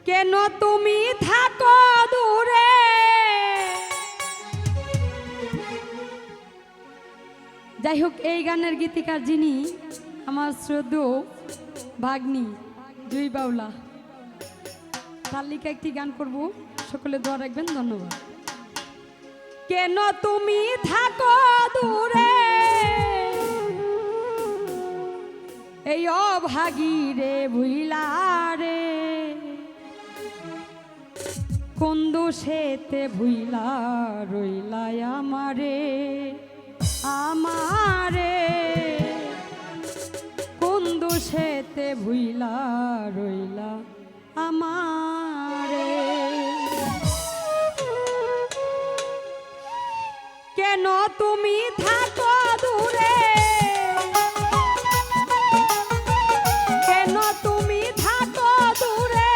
কেন তুমি থাকো দূরে, যাই হোক এই গানের গীতিকার যিনি আমার শ্রদ্ধেয় ভাগ্নি জুই বাউলা, তার লিখে একটি গান করব, সকলে দোয়া রাখবেন। ধন্যবাদ। কেন তুমি থাকো দূরে, এই অভাগী রে ভুইলা রে, কোন দোষেতে ভুইলা রইলা আমারে, আমারে কোন দোষেতে ভুইলা রইলা আমারে। কেন তুমি থাকো দূরে, কেন তুমি থাকো দূরে,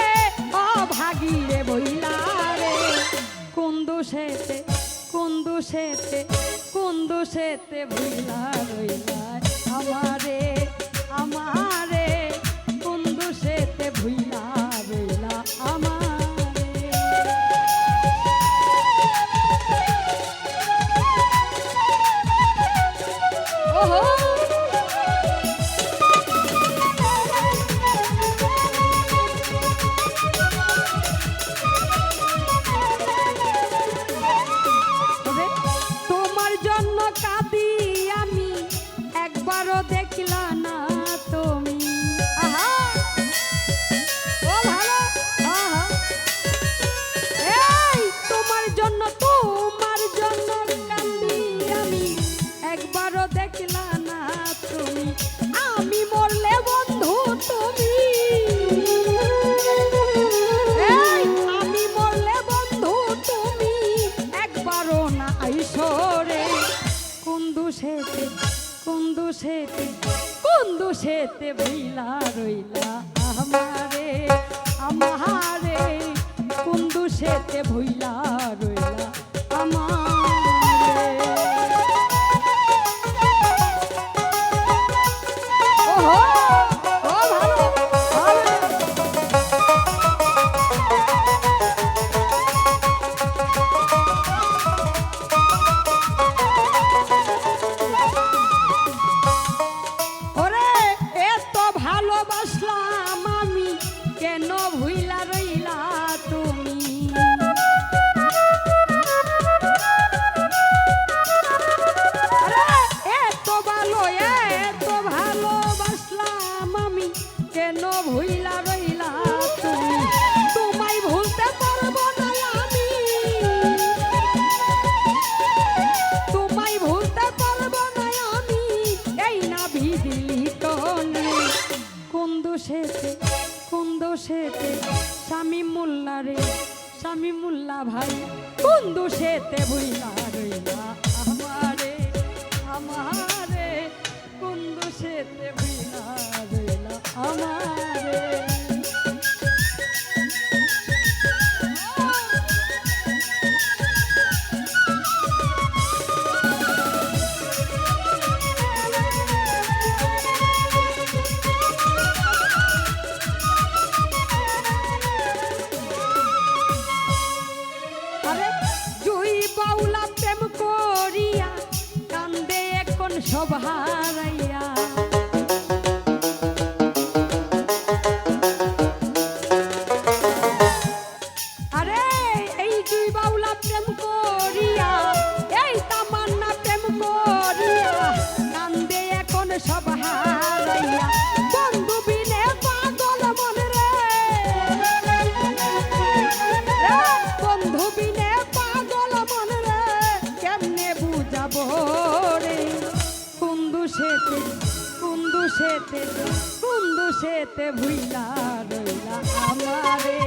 অভাগী রে ভুইলা রে, কোন দোষেতে, কোন দোষেতে, কোন দোষেতে ভুইলা রইলা আমারে, আমারে কোন দোষেতে ভুইলা রইলা আমারে। ওহো তোমার জন্য কাঁদি আমি, একবারও দেখলা না তুমি। আহা ও ভালো, আহা এই তোমার জন্য, তোমার জন্য কাঁদি আমি, একবারও দেখলা না তুমি। আমি মরলে বন্ধু তুমি, এই আমি মরলে বন্ধু তুমি, একবারও না আইসো রে। কোন দোষেতে, কোন দোষেতে, কোন দোষেতে ভুইলা রইলা আমারে, আমারে কোন দোষেতে ভুইলা রইলা আমারে। ওহো ও ভালো, ভালো। ওরে এত ভালোবাসলাম আমি, কেন ভুইলা রইলা তুমি। আরে এত ভালো, এত ভালোবাসলাম আমি, কেন ভুইলা রইলা তুমি। তোমায় ভুলতে পারবো না আমি, তোমায় ভুলতে পারবো না আমি, এই না ভিদিলি তনে। কোন দোষেতে, কোন দোষেতে স্বামী মোল্লা রে, স্বামী মোল্লা ভাই, কোন দোষেতে ভুইলা রইলা আমারে, আমারে কোন দোষেতে ভুইলা রইলা আমারে। আরে জুই বাউলা প্রেম করিয়া কান্দে এখন সব হারাইয়া। আরে এই জুই বাউলা প্রেম করিয়া, এই তামান্না প্রেম করিয়া কান্দে এখন সব হারাইয়া। বন্ধু বিনে পাগল মন রে, বন্ধু বিনে পাগল মন রে, কেমনে বুঝাবো রে। কোন দোষেতে, কোন দোষেতে, কোন দোষেতে ভুইলা রইলা আমারে,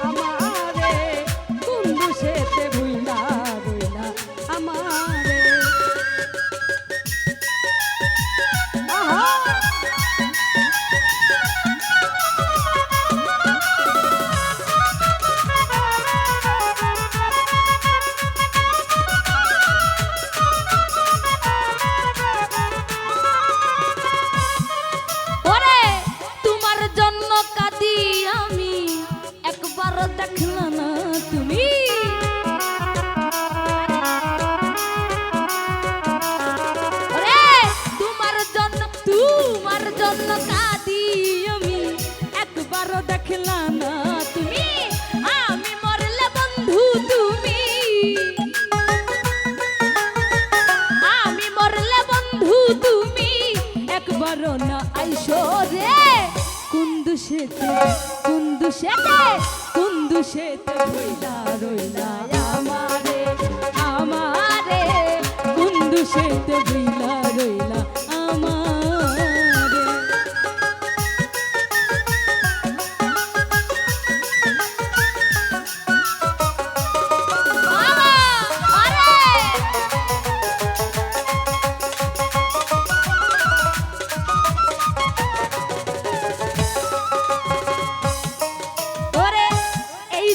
আমারে কোন দোষেতে ভুইলা রইলা আমারে। আহা ওরে তোমার জন্য জন্য কাঁদি আমি একবারও দেখলা না তুমি আমি মরলে বন্ধু তুমি আমি মরলে বন্ধু তুমি একবারও না আইসো রে কুন্দুশেতে কুন্দুশেতে কুন্দুশেতে ভইলা রইলা আমারে আমারে কুন্দুশেতে ভইলা রইলা আমারে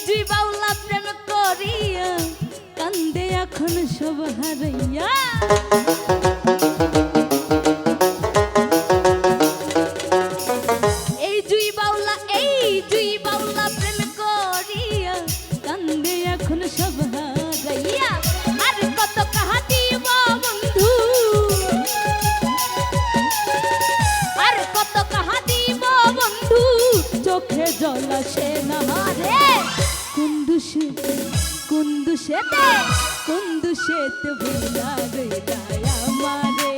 জুই বাউলা প্রেম করিয়া কান্দে এখন সব হারাইয়া এই জুই বাউলা প্রেম করিয়া কান্দে এখন সব হারাইয়া আর কত কাহা দিব বন্ধু আর কত কাহা দিব বন্ধু চোখে জল আসে না রে কুন্দুশেতে কুন্দুশেতে কুন্দুশেতে ভুলা রইলা আমারে